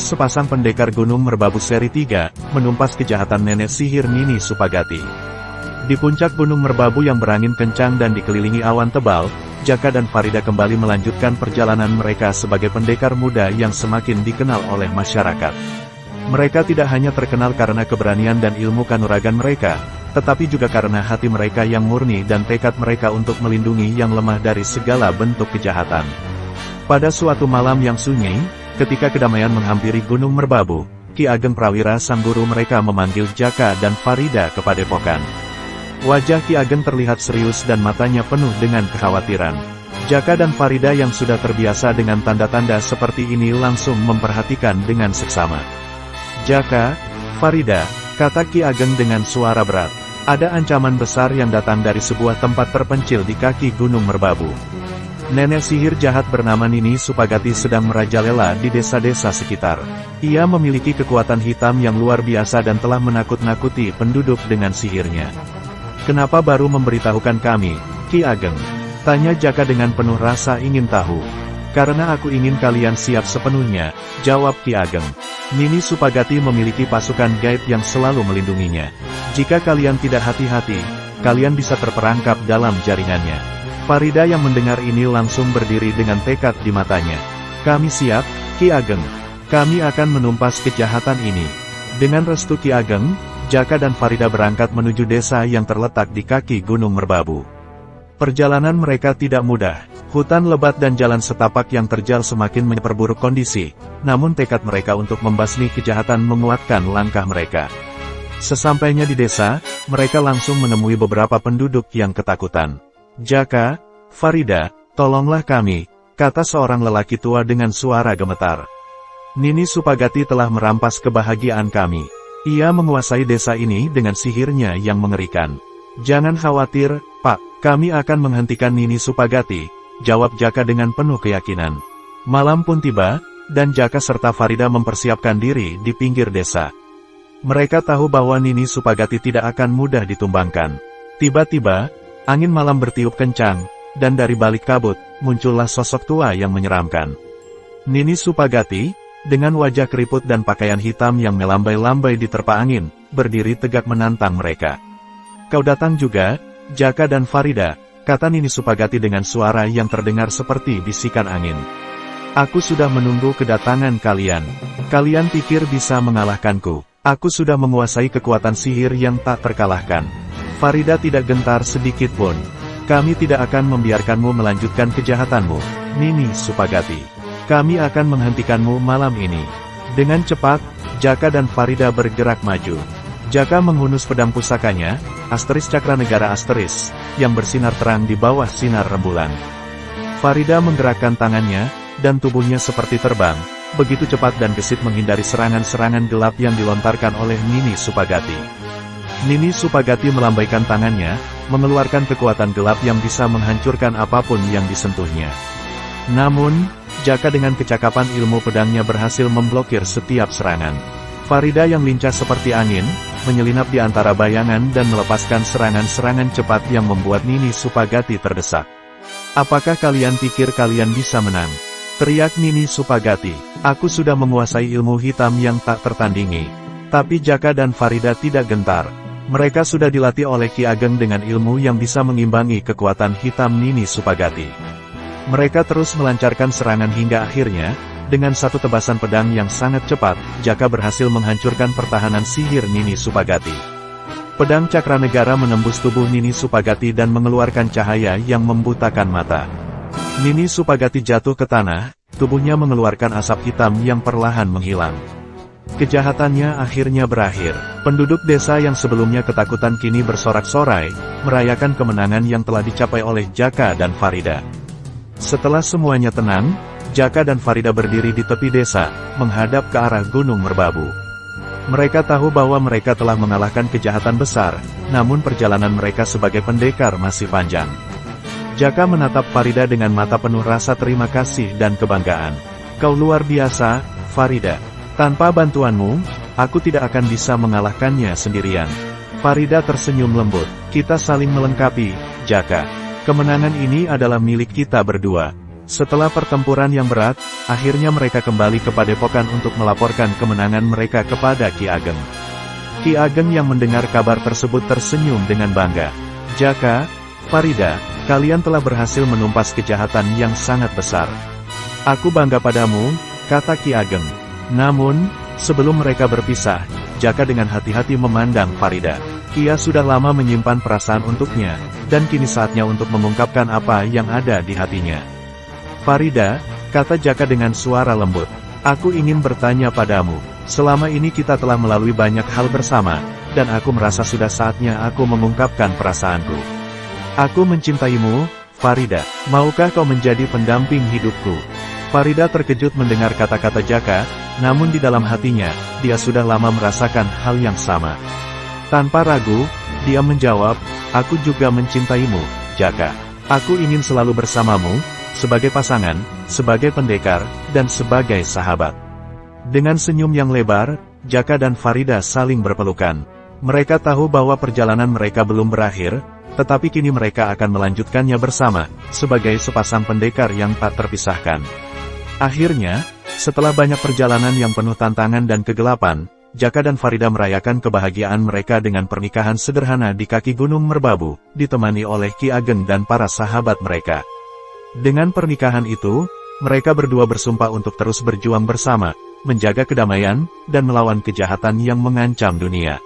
sepasang pendekar Gunung Merbabu seri 3, menumpas kejahatan nenek sihir Nini Supagati. Di puncak Gunung Merbabu yang berangin kencang dan dikelilingi awan tebal, Jaka dan Farida kembali melanjutkan perjalanan mereka sebagai pendekar muda yang semakin dikenal oleh masyarakat. Mereka tidak hanya terkenal karena keberanian dan ilmu kanuragan mereka, tetapi juga karena hati mereka yang murni dan tekad mereka untuk melindungi yang lemah dari segala bentuk kejahatan. Pada suatu malam yang sunyi, ketika kedamaian menghampiri Gunung Merbabu, Ki Ageng Prawira sang guru mereka memanggil Jaka dan Farida ke padepokan. Wajah Ki Ageng terlihat serius dan matanya penuh dengan kekhawatiran. Jaka dan Farida yang sudah terbiasa dengan tanda-tanda seperti ini langsung memperhatikan dengan seksama. "Jaka, Farida," kata Ki Ageng dengan suara berat, "ada ancaman besar yang datang dari sebuah tempat terpencil di kaki Gunung Merbabu. Nenek sihir jahat bernama Nini Supagati sedang merajalela di desa-desa sekitar. Ia memiliki kekuatan hitam yang luar biasa dan telah menakut-nakuti penduduk dengan sihirnya." "Kenapa baru memberitahukan kami, Ki Ageng?" tanya Jaka dengan penuh rasa ingin tahu. "Karena aku ingin kalian siap sepenuhnya," jawab Ki Ageng. "Nini Supagati memiliki pasukan gaib yang selalu melindunginya. Jika kalian tidak hati-hati, kalian bisa terperangkap dalam jaringannya." Farida yang mendengar ini langsung berdiri dengan tekad di matanya. "Kami siap, Ki Ageng. Kami akan menumpas kejahatan ini." Dengan restu Ki Ageng, Jaka dan Farida berangkat menuju desa yang terletak di kaki Gunung Merbabu. Perjalanan mereka tidak mudah. Hutan lebat dan jalan setapak yang terjal semakin memperburuk kondisi, namun tekad mereka untuk membasmi kejahatan menguatkan langkah mereka. Sesampainya di desa, mereka langsung menemui beberapa penduduk yang ketakutan. "Jaka, Farida, tolonglah kami," kata seorang lelaki tua dengan suara gemetar. "Nini Supagati telah merampas kebahagiaan kami. Ia menguasai desa ini dengan sihirnya yang mengerikan." "Jangan khawatir, Pak, kami akan menghentikan Nini Supagati," jawab Jaka dengan penuh keyakinan. Malam pun tiba, dan Jaka serta Farida mempersiapkan diri di pinggir desa. Mereka tahu bahwa Nini Supagati tidak akan mudah ditumbangkan. Tiba-tiba, angin malam bertiup kencang, dan dari balik kabut, muncullah sosok tua yang menyeramkan. Nini Supagati, dengan wajah keriput dan pakaian hitam yang melambai-lambai diterpa angin, berdiri tegak menantang mereka. "Kau datang juga, Jaka dan Farida," kata Nini Supagati dengan suara yang terdengar seperti bisikan angin. "Aku sudah menunggu kedatangan kalian. Kalian pikir bisa mengalahkanku? Aku sudah menguasai kekuatan sihir yang tak terkalahkan." Farida tidak gentar sedikit pun. "Kami tidak akan membiarkanmu melanjutkan kejahatanmu, Nini Supagati. Kami akan menghentikanmu malam ini." Dengan cepat, Jaka dan Farida bergerak maju. Jaka menghunus pedang pusakanya, Asteris Cakra Negara Asteris, yang bersinar terang di bawah sinar rembulan. Farida menggerakkan tangannya, dan tubuhnya seperti terbang, begitu cepat dan gesit menghindari serangan-serangan gelap yang dilontarkan oleh Nini Supagati. Nini Supagati melambaikan tangannya, mengeluarkan kekuatan gelap yang bisa menghancurkan apapun yang disentuhnya. Namun, Jaka dengan kecakapan ilmu pedangnya berhasil memblokir setiap serangan. Farida yang lincah seperti angin, menyelinap di antara bayangan dan melepaskan serangan-serangan cepat yang membuat Nini Supagati terdesak. "Apakah kalian pikir kalian bisa menang?" teriak Nini Supagati. "Aku sudah menguasai ilmu hitam yang tak tertandingi." Tapi Jaka dan Farida tidak gentar. Mereka sudah dilatih oleh Ki Ageng dengan ilmu yang bisa mengimbangi kekuatan hitam Nini Supagati. Mereka terus melancarkan serangan hingga akhirnya, dengan satu tebasan pedang yang sangat cepat, Jaka berhasil menghancurkan pertahanan sihir Nini Supagati. Pedang Cakra Negara menembus tubuh Nini Supagati dan mengeluarkan cahaya yang membutakan mata. Nini Supagati jatuh ke tanah, tubuhnya mengeluarkan asap hitam yang perlahan menghilang. Kejahatannya akhirnya berakhir. Penduduk desa yang sebelumnya ketakutan kini bersorak-sorai, merayakan kemenangan yang telah dicapai oleh Jaka dan Farida. Setelah semuanya tenang, Jaka dan Farida berdiri di tepi desa, menghadap ke arah Gunung Merbabu. Mereka tahu bahwa mereka telah mengalahkan kejahatan besar, namun perjalanan mereka sebagai pendekar masih panjang. Jaka menatap Farida dengan mata penuh rasa terima kasih dan kebanggaan. "Kau luar biasa, Farida. Tanpa bantuanmu, aku tidak akan bisa mengalahkannya sendirian." Farida tersenyum lembut. "Kita saling melengkapi, Jaka. Kemenangan ini adalah milik kita berdua." Setelah pertempuran yang berat, akhirnya mereka kembali ke Padepokan untuk melaporkan kemenangan mereka kepada Ki Ageng. Ki Ageng yang mendengar kabar tersebut tersenyum dengan bangga. Jaka, Farida, kalian telah berhasil menumpas kejahatan yang sangat besar. Aku bangga padamu, kata Ki Ageng. Namun, sebelum mereka berpisah, Jaka dengan hati-hati memandang Farida. Ia sudah lama menyimpan perasaan untuknya, dan kini saatnya untuk mengungkapkan apa yang ada di hatinya. Farida, kata Jaka dengan suara lembut, aku ingin bertanya padamu, selama ini kita telah melalui banyak hal bersama, dan aku merasa sudah saatnya aku mengungkapkan perasaanku. Aku mencintaimu, Farida, maukah kau menjadi pendamping hidupku? Farida terkejut mendengar kata-kata Jaka, namun di dalam hatinya, dia sudah lama merasakan hal yang sama. Tanpa ragu, dia menjawab, aku juga mencintaimu, Jaka. Aku ingin selalu bersamamu, sebagai pasangan, sebagai pendekar, dan sebagai sahabat. Dengan senyum yang lebar, Jaka dan Farida saling berpelukan. Mereka tahu bahwa perjalanan mereka belum berakhir, tetapi kini mereka akan melanjutkannya bersama, sebagai sepasang pendekar yang tak terpisahkan. Akhirnya, setelah banyak perjalanan yang penuh tantangan dan kegelapan, Jaka dan Farida merayakan kebahagiaan mereka dengan pernikahan sederhana di kaki Gunung Merbabu, ditemani oleh Ki Ageng dan para sahabat mereka. Dengan pernikahan itu, mereka berdua bersumpah untuk terus berjuang bersama, menjaga kedamaian, dan melawan kejahatan yang mengancam dunia.